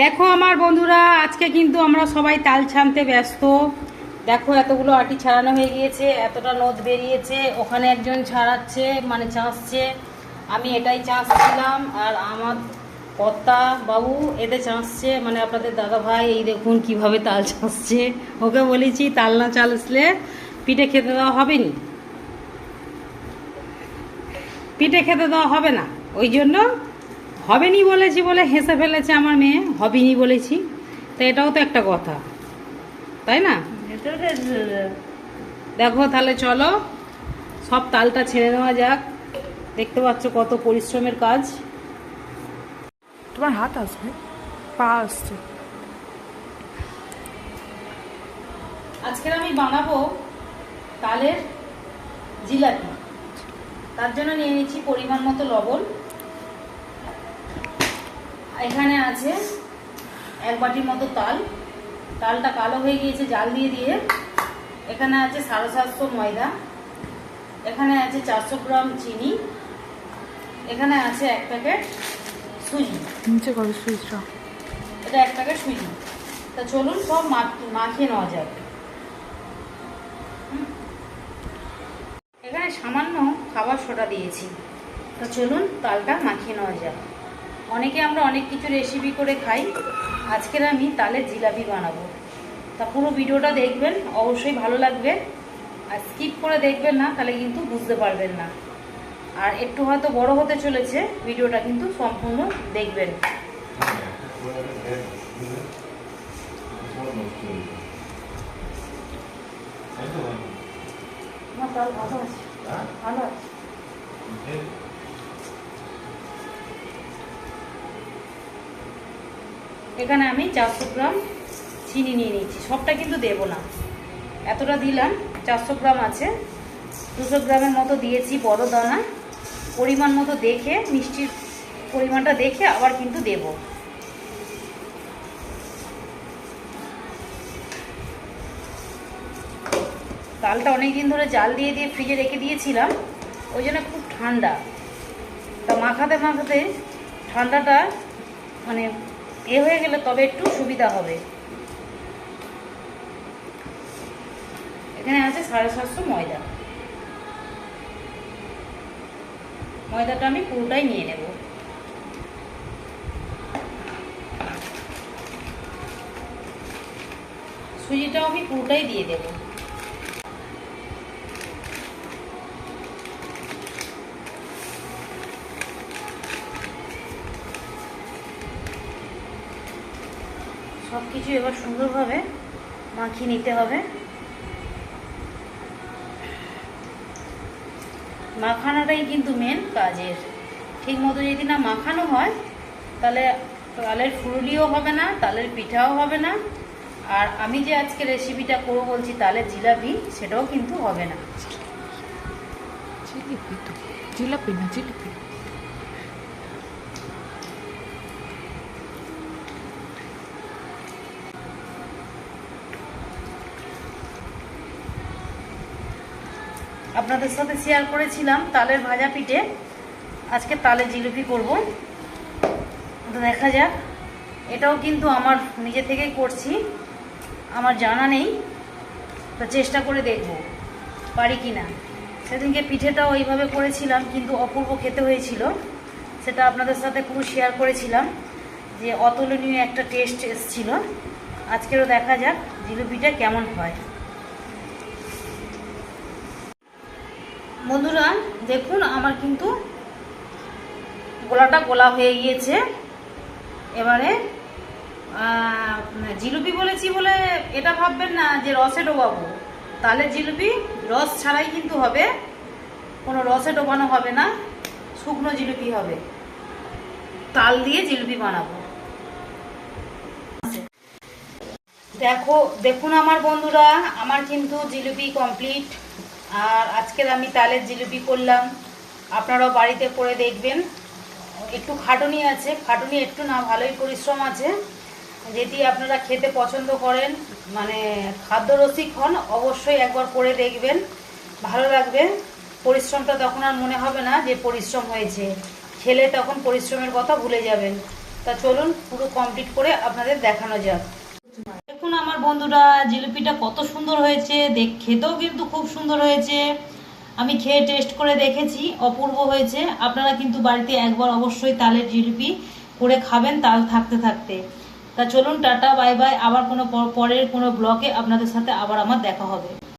দেখো আমার বন্ধুরা, আজকে কিন্তু আমরা সবাই তাল ছানতে ব্যস্ত। দেখো এতগুলো আটি ছাড়ানো হয়ে গিয়েছে, এতটা নদ বেরিয়েছে, ওখানে একজন ছাড়াচ্ছে মানে চাঁচছে, আমি এটাই চাঁচছিলাম, আর আমার কর্তা বাবু এতে চাঁচছে মানে আপনাদের দাদা ভাই। এই দেখুন কিভাবে তাল চাঁচছে। ওকে বলেছি তাল না চাললে পিঠে খেতে দেওয়া হবে নি, পিঠে খেতে দেওয়া হবে না, ওই জন্য হবেনি বলেছি বলে হেসে ফেলেছে আমার মেয়ে, হবেনি বলেছি। তো এটাও তো একটা কথা, তাই না? দেখো তাহলে চলো সব তালটা ছেড়ে নেওয়া যাক। দেখতে পাচ্ছ কত পরিশ্রমের কাজ। তোমার হাত আসবে, পা আসছে। আজকের আমি বানাবো তালের জিলাপি। তার জন্য নিয়ে নিচ্ছি পরিমাণ মতো লবণ। এখানে আছে 1 বাটির মতো তাল। তালটা কালো হয়ে গিয়েছে জাল দিয়ে দিয়ে। এখানে আছে 750 ময়দা। এখানে আছে 400 গ্রাম চিনি। এখানে আছে 1 প্যাকেট সুজি। নিচে করো সুইচটা। এটা 1 প্যাকেট সুজি। তা চলুন সব মাখিয়ে নেওয়া যাক। এখানে সামান্য খাবার সোডা দিয়েছি। তা চলুন তালটা মাখিয়ে নেওয়া যাক। অনেকে আমরা অনেক কিছু রেসিপি করে খাই, আজকের আমি তালের জিলাপি বানাবো। তা পুরো ভিডিওটা দেখবেন, অবশ্যই ভালো লাগবে। আর স্কিপ করে দেখবেন না, তাহলে কিন্তু বুঝতে পারবেন না। আর একটু হয়তো বড় হতে চলেছে, ভিডিওটা কিন্তু সম্পূর্ণ দেখবেন। তাল ভালো আছে, ভালো আছে। এখানে আমি 400 গ্রাম চিনি নিয়ে নিচ্ছি। সবটা কিন্তু দেব না, এতটা দিলাম। 400 গ্রাম আছে, 200 গ্রামের মতো দিয়েছি বড় দানা। পরিমাণ মতো দেখে, মিষ্টির পরিমাণটা দেখে আবার কিন্তু দেব। তালটা অনেক দিন ধরে জাল দিয়ে দিয়ে ফ্রিজে রেখে দিয়েছিলাম, ওই জন্য খুব ঠান্ডা। তা মাখাতে মাখাতে ঠান্ডাটা মানে হয়ে গেলে তবে একটু সুবিধা হবে। এখানে আছে 750 ময়দা। ময়দাটা আমি পুরোটাই নিয়ে নেব। সুজিটাও আমি পুরোটাই দিয়ে দেব। সব কিছু এবার সুন্দরভাবে মাখিয়ে নিতে হবে। মাখানোটাই কিন্তু মেন কাজের। ঠিক মতো যদি না মাখানো হয়, তাহলে তালের ফুলুলিও হবে না, তালের পিঠাও হবে না, আর আমি যে আজকে রেসিপিটা করবো বলছি তালের জিলাপি, সেটাও কিন্তু হবে না। জিলিপি তো, জিলাপি না জিলিপি। আপনাদের সাথে শেয়ার করেছিলাম তালের ভাজা পিঠে, আজকে তালের জিলিপি করব। তো দেখা যাক। এটাও কিন্তু আমার নিজে থেকেই করছি, আমার জানা নেই, তো চেষ্টা করে দেখব পারি কি না। সেদিনকে পিঠেটাও এইভাবে করেছিলাম, কিন্তু অপূর্ব খেতে হয়েছিল। সেটা আপনাদের সাথে পুরো শেয়ার করেছিলাম, যে অতুলনীয় একটা টেস্ট এসেছিল। আজকেরও দেখা যাক জিলিপিটা কেমন হয়। বন্ধুরা দেখুন, আমার কিন্তু গোলাটা গোলা হয়ে গিয়েছে। এবারে জিলিপি বলেছি বলে এটা ভাববেন না যে রসে ডোবাবো। তালের জিলিপি রস ছাড়াই কিন্তু হবে, কোনো রসে ডোবানো হবে না, শুকনো জিলিপি হবে। তাল দিয়ে জিলিপি বানাবো। দেখুন আমার বন্ধুরা, আমার কিন্তু জিলিপি কমপ্লিট। আর আজকের আমি তালের জিলিপি করলাম, আপনারাও বাড়িতে করে দেখবেন। একটু খাটুনি আছে, খাটুনি একটু না, ভালোই পরিশ্রম আছে। যদি আপনারা খেতে পছন্দ করেন, মানে খাদ্যরসিক হন, অবশ্যই একবার করে দেখবেন, ভালো লাগবে। পরিশ্রমটা তখন আর মনে হবে না যে পরিশ্রম হয়েছে, খেলে তখন পরিশ্রমের কথা ভুলে যাবেন। তা চলুন পুরো কমপ্লিট করে আপনাদের দেখানো যাক। দেখুন আমার বন্ধুরা, জিলিপিটা কত সুন্দর হয়েছে, খেতেও কিন্তু খুব সুন্দর হয়েছে। আমি খেয়ে টেস্ট করে দেখেছি, অপূর্ব হয়েছে। আপনারা কিন্তু বাড়িতে একবার অবশ্যই তালের জিলিপি করে খাবেন তাল থাকতে থাকতে। তা চলুন, টাটা বাই বাই। আবার কোনো পরের কোনো ব্লগে আপনাদের সাথে আবার আমার দেখা হবে।